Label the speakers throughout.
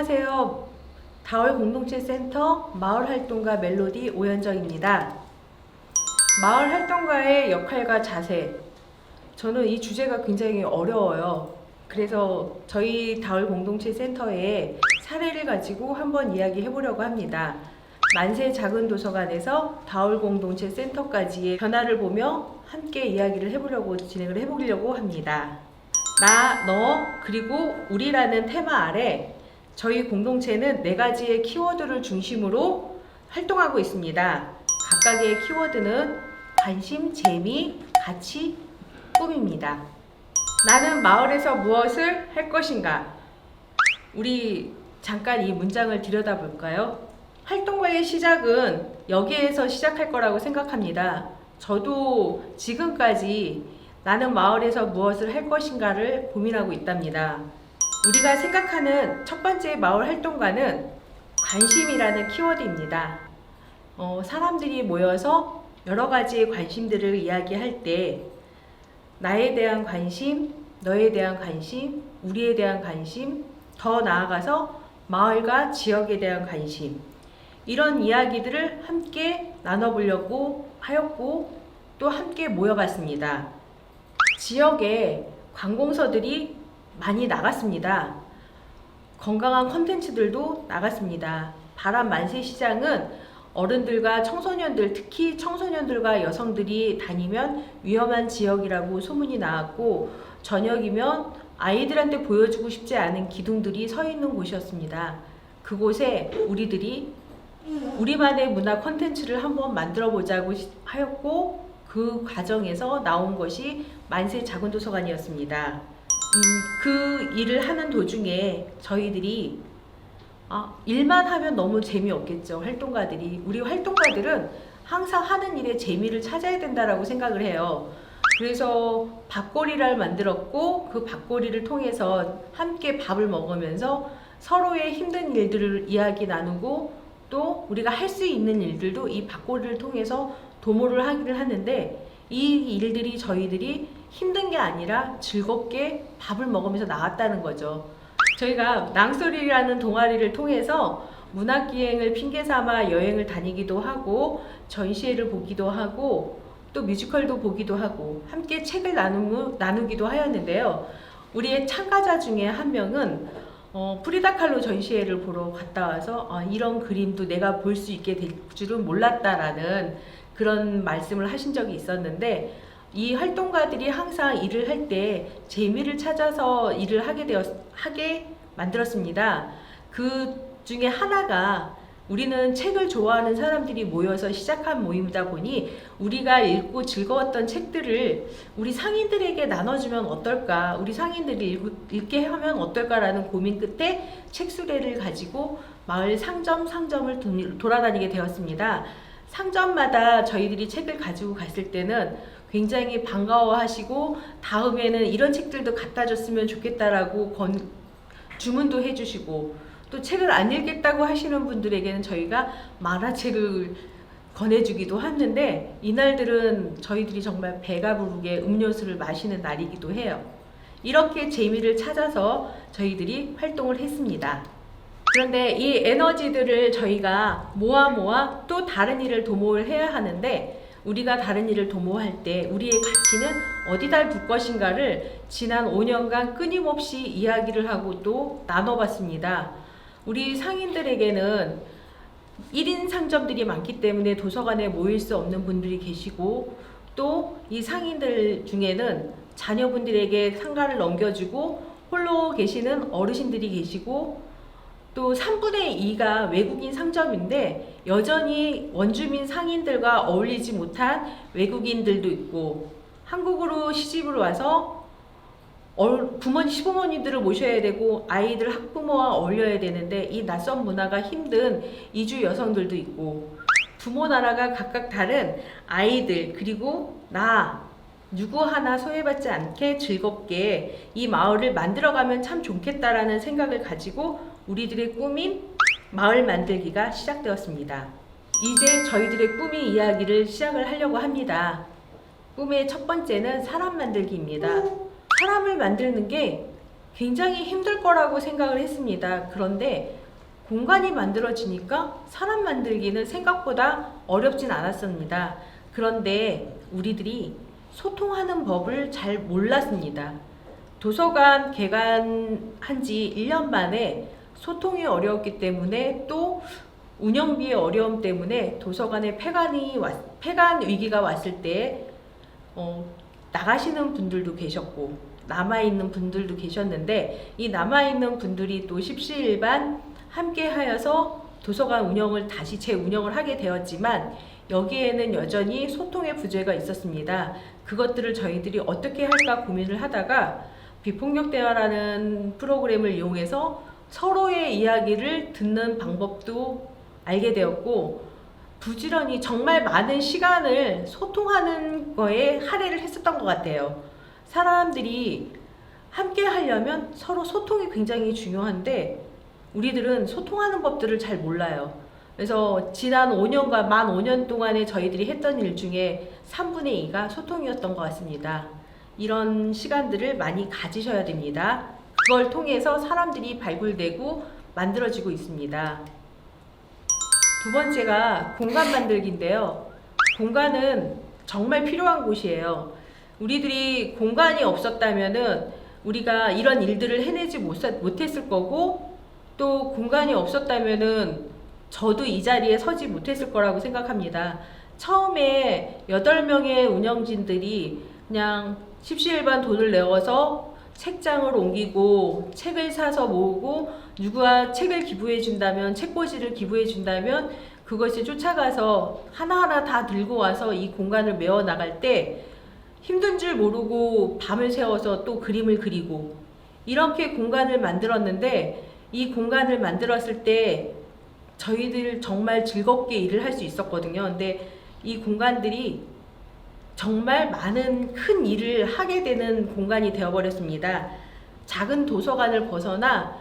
Speaker 1: 안녕하세요. 다월 공동체 센터 마을 활동가 멜로디 오현정입니다. 마을 활동가의 역할과 자세. 저는 이 주제가 굉장히 어려워요. 그래서 저희 다월 공동체 센터의 사례를 가지고 한번 이야기해 보려고 합니다. 만세 작은 도서관에서 다월 공동체 센터까지의 변화를 보며 함께 이야기를 해보려고 진행을 해보려고 합니다. 나, 너, 그리고 우리라는 테마 아래 저희 공동체는 4가지의 키워드를 중심으로 활동하고 있습니다. 각각의 키워드는 관심, 재미, 가치, 꿈입니다. 나는 마을에서 무엇을 할 것인가? 우리 잠깐 이 문장을 들여다볼까요? 활동가의 시작은 여기에서 시작할 거라고 생각합니다. 저도 지금까지 나는 마을에서 무엇을 할 것인가를 고민하고 있답니다. 우리가 생각하는 첫 번째 마을 활동가는 관심이라는 키워드입니다. 사람들이 모여서 여러 가지의 관심들을 이야기할 때 나에 대한 관심, 너에 대한 관심, 우리에 대한 관심, 더 나아가서 마을과 지역에 대한 관심, 이런 이야기들을 함께 나눠보려고 하였고 또 함께 모여봤습니다. 지역에 관공서들이 많이 나갔습니다. 건강한 컨텐츠들도 나갔습니다. 바람 만세 시장은 어른들과 청소년들, 특히 청소년들과 여성들이 다니면 위험한 지역이라고 소문이 나왔고, 저녁이면 아이들한테 보여주고 싶지 않은 기둥들이 서 있는 곳이었습니다. 그곳에 우리들이 우리만의 문화 콘텐츠를 한번 만들어 보자고 하였고, 그 과정에서 나온 것이 만세 작은 도서관이었습니다. 그 일을 하는 도중에 저희들이 일만 하면 너무 재미없겠죠. 활동가들이. 우리 활동가들은 항상 하는 일에 재미를 찾아야 된다라고 생각을 해요. 그래서 밥거리를 만들었고, 그 밥거리를 통해서 함께 밥을 먹으면서 서로의 힘든 일들을 이야기 나누고, 또 우리가 할 수 있는 일들도 이 밥거리를 통해서 도모를 하기를 하는데, 이 일들이 저희들이 힘든 게 아니라 즐겁게 밥을 먹으면서 나왔다는 거죠. 저희가 낭소리라는 동아리를 통해서 문학기행을 핑계삼아 여행을 다니기도 하고, 전시회를 보기도 하고, 또 뮤지컬도 보기도 하고, 함께 책을 나누기도 하였는데요. 우리의 참가자 중에 한 명은 프리다 칼로 전시회를 보러 갔다 와서 이런 그림도 내가 볼 수 있게 될 줄은 몰랐다라는 그런 말씀을 하신 적이 있었는데, 이 활동가들이 항상 일을 할 때 재미를 찾아서 일을 하게 만들었습니다. 그 중에 하나가, 우리는 책을 좋아하는 사람들이 모여서 시작한 모임이다 보니 우리가 읽고 즐거웠던 책들을 우리 상인들에게 나눠주면 어떨까, 우리 상인들이 읽게 하면 어떨까라는 고민 끝에 책 수레를 가지고 마을 상점을 돌아다니게 되었습니다. 상점마다 저희들이 책을 가지고 갔을 때는 굉장히 반가워하시고, 다음에는 이런 책들도 갖다 줬으면 좋겠다라고 주문도 해주시고, 또 책을 안 읽겠다고 하시는 분들에게는 저희가 만화책을 권해주기도 했는데, 이날들은 저희들이 정말 배가 부르게 음료수를 마시는 날이기도 해요. 이렇게 재미를 찾아서 저희들이 활동을 했습니다. 그런데 이 에너지들을 저희가 모아 또 다른 일을 도모를 해야 하는데, 우리가 다른 일을 도모할 때 우리의 가치는 어디다 둘 것인가를 지난 5년간 끊임없이 이야기를 하고 또 나눠봤습니다. 우리 상인들에게는 1인 상점들이 많기 때문에 도서관에 모일 수 없는 분들이 계시고, 또 이 상인들 중에는 자녀분들에게 상가를 넘겨주고 홀로 계시는 어르신들이 계시고, 또 3분의 2가 외국인 상점인데 여전히 원주민 상인들과 어울리지 못한 외국인들도 있고, 한국으로 시집을 와서 시부모님들을 모셔야 되고 아이들 학부모와 어울려야 되는데 이 낯선 문화가 힘든 이주 여성들도 있고, 부모 나라가 각각 다른 아이들, 그리고 누구 하나 소외받지 않게 즐겁게 이 마을을 만들어가면 참 좋겠다라는 생각을 가지고 우리들의 꿈인 마을 만들기가 시작되었습니다. 이제 저희들의 꿈의 이야기를 시작을 하려고 합니다. 꿈의 첫 번째는 사람 만들기입니다. 사람을 만드는 게 굉장히 힘들 거라고 생각을 했습니다. 그런데 공간이 만들어지니까 사람 만들기는 생각보다 어렵진 않았습니다. 그런데 우리들이 소통하는 법을 잘 몰랐습니다. 도서관 개관한 지 1년 만에 소통이 어려웠기 때문에 또 운영비의 어려움 때문에 도서관에 폐관 위기가 왔을 때 나가시는 분들도 계셨고 남아있는 분들도 계셨는데, 이 남아있는 분들이 또 십시일반 함께 하여서 도서관 운영을 다시 재운영을 하게 되었지만 여기에는 여전히 소통의 부재가 있었습니다. 그것들을 저희들이 어떻게 할까 고민을 하다가 비폭력 대화라는 프로그램을 이용해서 서로의 이야기를 듣는 방법도 알게 되었고, 부지런히 정말 많은 시간을 소통하는 거에 할애를 했었던 것 같아요. 사람들이 함께 하려면 서로 소통이 굉장히 중요한데 우리들은 소통하는 법들을 잘 몰라요. 그래서 지난 5년간 만 5년 동안에 저희들이 했던 일 중에 3분의 2가 소통이었던 것 같습니다. 이런 시간들을 많이 가지셔야 됩니다. 그걸 통해서 사람들이 발굴되고 만들어지고 있습니다. 두 번째가 공간 만들기인데요. 공간은 정말 필요한 곳이에요. 우리들이 공간이 없었다면은 우리가 이런 일들을 해내지 못했을 거고, 또 공간이 없었다면은 저도 이 자리에 서지 못했을 거라고 생각합니다. 처음에 8명의 운영진들이 그냥 십시일반 돈을 내어서 책장을 옮기고 책을 사서 모으고, 누가 책을 기부해 준다면, 책꽂이를 기부해 준다면 그것이 쫓아가서 하나하나 다 들고 와서 이 공간을 메워 나갈 때 힘든 줄 모르고 밤을 새워서 또 그림을 그리고 이렇게 공간을 만들었는데, 이 공간을 만들었을 때 저희들 정말 즐겁게 일을 할 수 있었거든요. 근데 이 공간들이 정말 많은 큰 일을 하게 되는 공간이 되어버렸습니다. 작은 도서관을 벗어나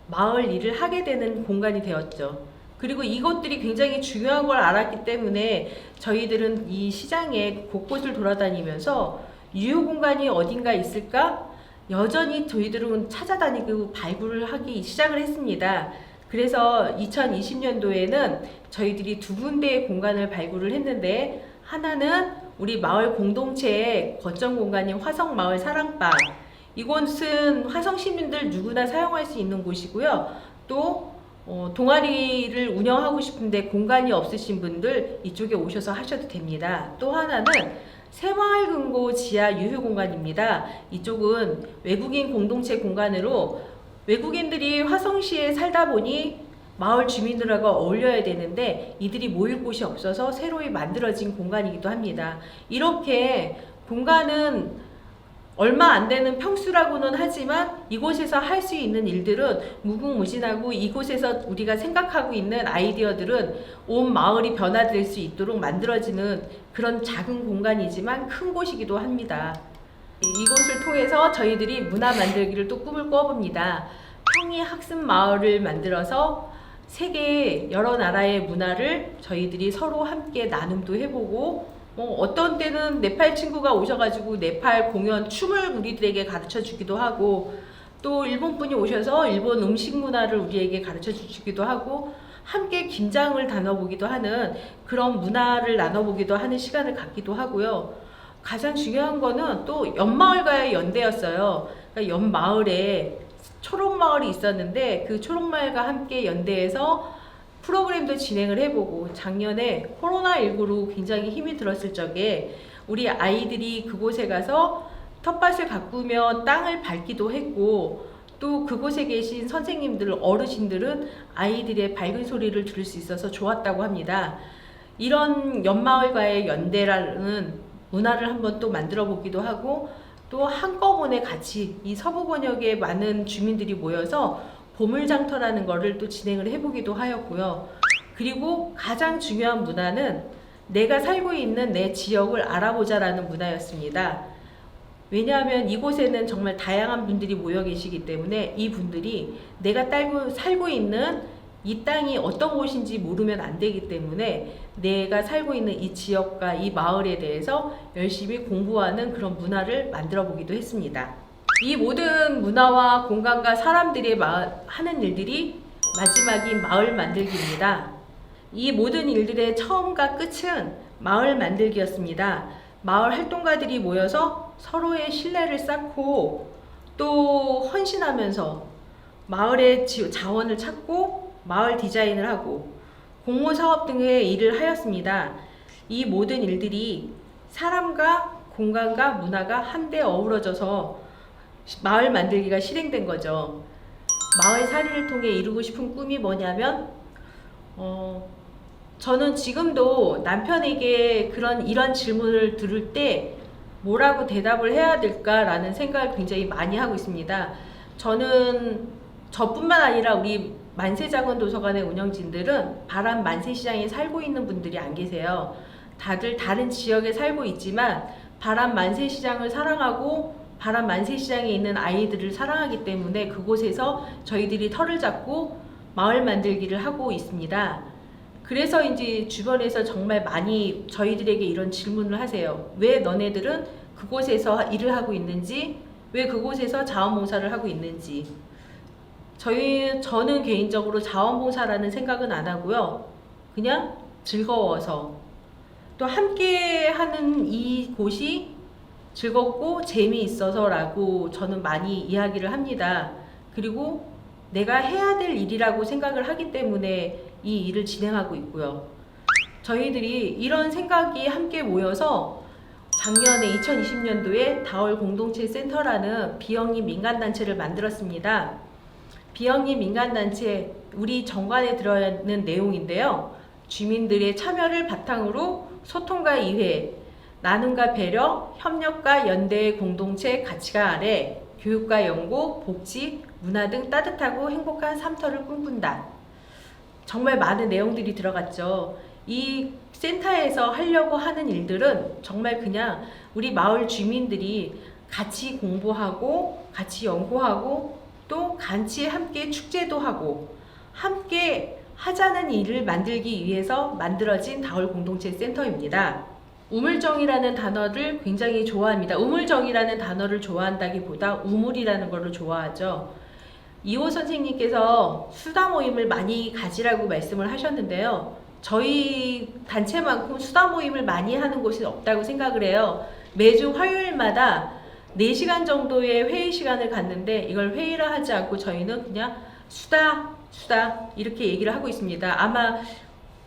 Speaker 1: 마을 일을 하게 되는 공간이 되었죠. 그리고 이것들이 굉장히 중요한 걸 알았기 때문에 저희들은 이 시장에 곳곳을 돌아다니면서 유효 공간이 어딘가 있을까? 여전히 저희들은 찾아다니고 발굴을 하기 시작을 했습니다. 그래서 2020년도에는 저희들이 2군데의 공간을 발굴을 했는데, 하나는 우리 마을 공동체의 거점 공간인 화성마을 사랑방, 이곳은 화성 시민들 누구나 사용할 수 있는 곳이고요. 또 동아리를 운영하고 싶은데 공간이 없으신 분들 이쪽에 오셔서 하셔도 됩니다. 또 하나는 새마을금고 지하 유휴 공간입니다. 이쪽은 외국인 공동체 공간으로, 외국인들이 화성시에 살다 보니 마을 주민들하고 어울려야 되는데 이들이 모일 곳이 없어서 새로이 만들어진 공간이기도 합니다. 이렇게 공간은 얼마 안 되는 평수라고는 하지만 이곳에서 할 수 있는 일들은 무궁무진하고, 이곳에서 우리가 생각하고 있는 아이디어들은 온 마을이 변화될 수 있도록 만들어지는 그런 작은 공간이지만 큰 곳이기도 합니다. 이곳을 통해서 저희들이 문화 만들기를 또 꿈을 꿔봅니다. 평이 학습 마을을 만들어서 세계 여러 나라의 문화를 저희들이 서로 함께 나눔도 해보고, 어떤 때는 네팔 친구가 오셔가지고 네팔 공연 춤을 우리들에게 가르쳐 주기도 하고, 또 일본 분이 오셔서 일본 음식 문화를 우리에게 가르쳐 주시기도 하고, 함께 김장을 나눠보기도 하는 그런 문화를 나눠보기도 하는 시간을 갖기도 하고요. 가장 중요한 거는 또 옆마을과의 연대였어요. 그러니까 옆마을에 초록마을이 있었는데 그 초록마을과 함께 연대해서 프로그램도 진행을 해보고, 작년에 코로나19로 굉장히 힘이 들었을 적에 우리 아이들이 그곳에 가서 텃밭을 가꾸며 땅을 밟기도 했고, 또 그곳에 계신 선생님들, 어르신들은 아이들의 밝은 소리를 들을 수 있어서 좋았다고 합니다. 이런 옆마을과의 연대라는 문화를 한번 또 만들어 보기도 하고, 또 한꺼번에 같이 이 서부권역에 많은 주민들이 모여서 보물장터라는 거를 또 진행을 해보기도 하였고요. 그리고 가장 중요한 문화는 내가 살고 있는 내 지역을 알아보자라는 문화였습니다. 왜냐하면 이곳에는 정말 다양한 분들이 모여 계시기 때문에 이 분들이 내가 살고 있는 이 땅이 어떤 곳인지 모르면 안 되기 때문에 내가 살고 있는 이 지역과 이 마을에 대해서 열심히 공부하는 그런 문화를 만들어 보기도 했습니다. 이 모든 문화와 공간과 사람들이 하는 일들이 마지막인 마을 만들기입니다. 이 모든 일들의 처음과 끝은 마을 만들기였습니다. 마을 활동가들이 모여서 서로의 신뢰를 쌓고 또 헌신하면서 마을의 자원을 찾고 마을 디자인을 하고 공모사업 등의 일을 하였습니다. 이 모든 일들이 사람과 공간과 문화가 한데 어우러져서 마을 만들기가 실행된 거죠. 마을 살이를 통해 이루고 싶은 꿈이 뭐냐면 저는 지금도 남편에게 이런 질문을 들을 때 뭐라고 대답을 해야 될까라는 생각을 굉장히 많이 하고 있습니다. 저는 저뿐만 아니라 우리 만세작은도서관의 운영진들은 바람 만세시장에 살고 있는 분들이 안 계세요. 다들 다른 지역에 살고 있지만 바람 만세시장을 사랑하고 바람 만세시장에 있는 아이들을 사랑하기 때문에 그곳에서 저희들이 터를 잡고 마을 만들기를 하고 있습니다. 그래서 이제 주변에서 정말 많이 저희들에게 이런 질문을 하세요. 왜 너네들은 그곳에서 일을 하고 있는지, 왜 그곳에서 자원봉사를 하고 있는지. 저는 개인적으로 자원봉사라는 생각은 안 하고요. 그냥 즐거워서. 또 함께 하는 이곳이 즐겁고 재미있어서라고 저는 많이 이야기를 합니다. 그리고 내가 해야 될 일이라고 생각을 하기 때문에 이 일을 진행하고 있고요. 저희들이 이런 생각이 함께 모여서 작년에 2020년도에 다월 공동체 센터라는 비영리 민간단체를 만들었습니다. 비영리 민간단체 우리 정관에 들어있는 내용인데요. 주민들의 참여를 바탕으로 소통과 이해, 나눔과 배려, 협력과 연대의 공동체 가치가 아래 교육과 연구, 복지, 문화 등 따뜻하고 행복한 삶터를 꿈꾼다. 정말 많은 내용들이 들어갔죠. 이 센터에서 하려고 하는 일들은 정말 그냥 우리 마을 주민들이 같이 공부하고 같이 연구하고 또 같이 함께 축제도 하고 함께 하자는 일을 만들기 위해서 만들어진 다월 공동체 센터입니다. 우물정이라는 단어를 굉장히 좋아합니다. 우물정이라는 단어를 좋아한다기보다 우물이라는 것을 좋아하죠. 이호 선생님께서 수다 모임을 많이 가지라고 말씀을 하셨는데요. 저희 단체만큼 수다 모임을 많이 하는 곳이 없다고 생각을 해요. 매주 화요일마다 4시간 정도의 회의 시간을 갖는데 이걸 회의를 하지 않고 저희는 그냥 수다 이렇게 얘기를 하고 있습니다. 아마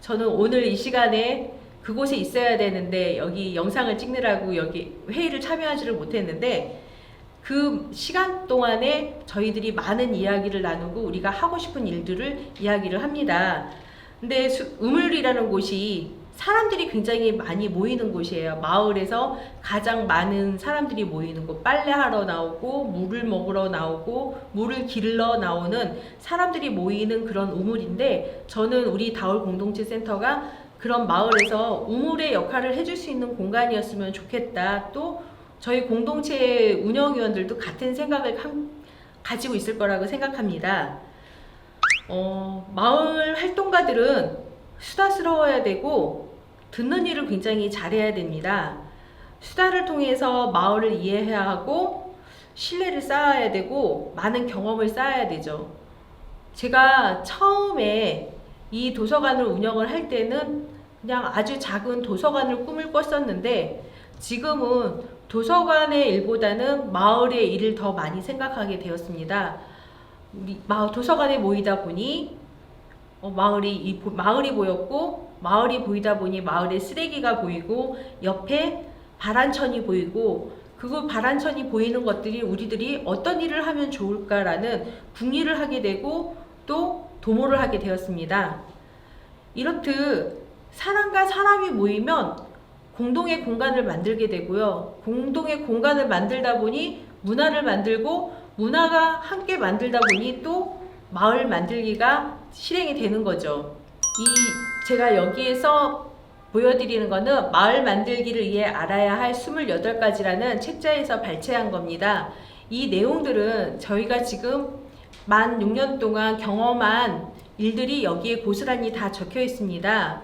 Speaker 1: 저는 오늘 이 시간에 그곳에 있어야 되는데 여기 영상을 찍느라고 여기 회의를 참여하지를 못했는데 그 시간 동안에 저희들이 많은 이야기를 나누고 우리가 하고 싶은 일들을 이야기를 합니다. 근데 우물이라는 곳이 사람들이 굉장히 많이 모이는 곳이에요. 마을에서 가장 많은 사람들이 모이는 곳, 빨래하러 나오고 물을 먹으러 나오고 물을 길러 나오는 사람들이 모이는 그런 우물인데 저는 우리 다월 공동체 센터가 그런 마을에서 우물의 역할을 해줄 수 있는 공간이었으면 좋겠다. 또 저희 공동체 운영위원들도 같은 생각을 가지고 있을 거라고 생각합니다. 마을 활동가들은 수다스러워야 되고 듣는 일을 굉장히 잘해야 됩니다. 수다를 통해서 마을을 이해해야 하고 신뢰를 쌓아야 되고 많은 경험을 쌓아야 되죠. 제가 처음에 이 도서관을 운영을 할 때는 그냥 아주 작은 도서관을 꿈을 꿨었는데 지금은 도서관의 일보다는 마을의 일을 더 많이 생각하게 되었습니다. 우리 도서관에 모이다 보니 마을이 보였고 마을이 보이다 보니 마을에 쓰레기가 보이고 옆에 바란천이 보이고 그 바란천이 보이는 것들이 우리들이 어떤 일을 하면 좋을까라는 궁리를 하게 되고 또 도모를 하게 되었습니다. 이렇듯 사람과 사람이 모이면 공동의 공간을 만들게 되고요. 공동의 공간을 만들다 보니 문화를 만들고 문화가 함께 만들다 보니 또 마을 만들기가 실행이 되는 거죠. 제가 여기에서 보여드리는 거는 마을 만들기를 위해 알아야 할 28가지라는 책자에서 발췌한 겁니다. 이 내용들은 저희가 지금 만 6년 동안 경험한 일들이 여기에 고스란히 다 적혀 있습니다.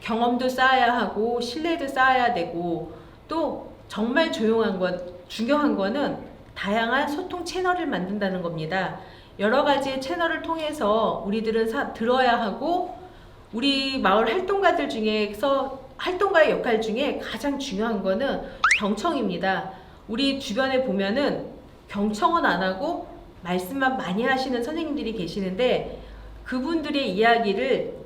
Speaker 1: 경험도 쌓아야 하고 신뢰도 쌓아야 되고 또 정말 중요한 거는 다양한 소통 채널을 만든다는 겁니다. 여러 가지의 채널을 통해서 우리들은 들어야 하고, 우리 마을 활동가들 중에서 활동가의 역할 중에 가장 중요한 거는 경청입니다. 우리 주변에 보면은 경청은 안 하고 말씀만 많이 하시는 선생님들이 계시는데, 그분들의 이야기를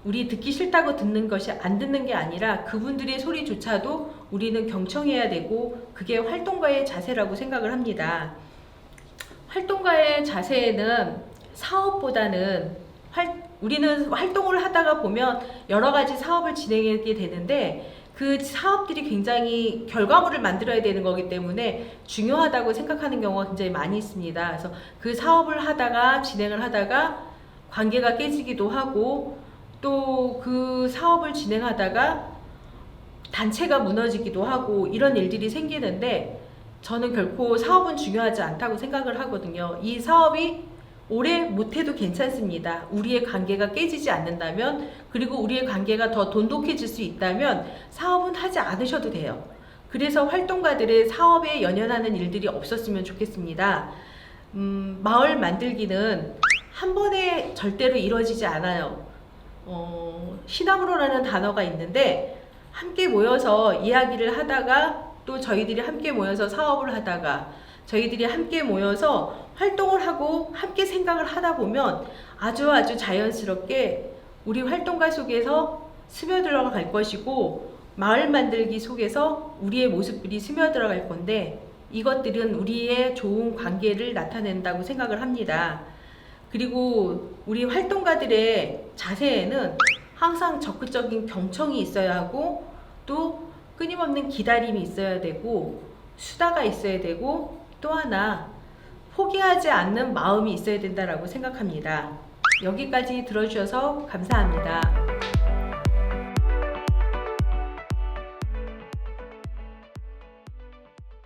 Speaker 1: 우리 듣기 싫다고 듣는 것이 안 듣는 게 아니라 그분들의 소리조차도 우리는 경청해야 되고, 그게 활동가의 자세라고 생각을 합니다. 활동가의 자세에는 사업보다는 우리는 활동을 하다가 보면 여러 가지 사업을 진행하게 되는데, 그 사업들이 굉장히 결과물을 만들어야 되는 거기 때문에 중요하다고 생각하는 경우가 굉장히 많이 있습니다. 그래서 그 사업을 하다가 진행을 하다가 관계가 깨지기도 하고, 또 그 사업을 진행하다가 단체가 무너지기도 하고, 이런 일들이 생기는데, 저는 결코 사업은 중요하지 않다고 생각을 하거든요. 이 사업이 오래 못해도 괜찮습니다. 우리의 관계가 깨지지 않는다면, 그리고 우리의 관계가 더 돈독해질 수 있다면 사업은 하지 않으셔도 돼요. 그래서 활동가들의 사업에 연연하는 일들이 없었으면 좋겠습니다. 마을 만들기는 한 번에 절대로 이루어지지 않아요. 시나무로라는 단어가 있는데, 함께 모여서 이야기를 하다가, 또 저희들이 함께 모여서 사업을 하다가, 저희들이 함께 모여서 활동을 하고 함께 생각을 하다 보면 아주 자연스럽게 우리 활동가 속에서 스며들어 갈 것이고, 마을 만들기 속에서 우리의 모습들이 스며들어 갈 건데, 이것들은 우리의 좋은 관계를 나타낸다고 생각을 합니다. 그리고 우리 활동가들의 자세에는 항상 적극적인 경청이 있어야 하고, 또 끊임없는 기다림이 있어야 되고, 수다가 있어야 되고, 또 하나 포기하지 않는 마음이 있어야 된다라고 생각합니다. 여기까지 들어주셔서 감사합니다.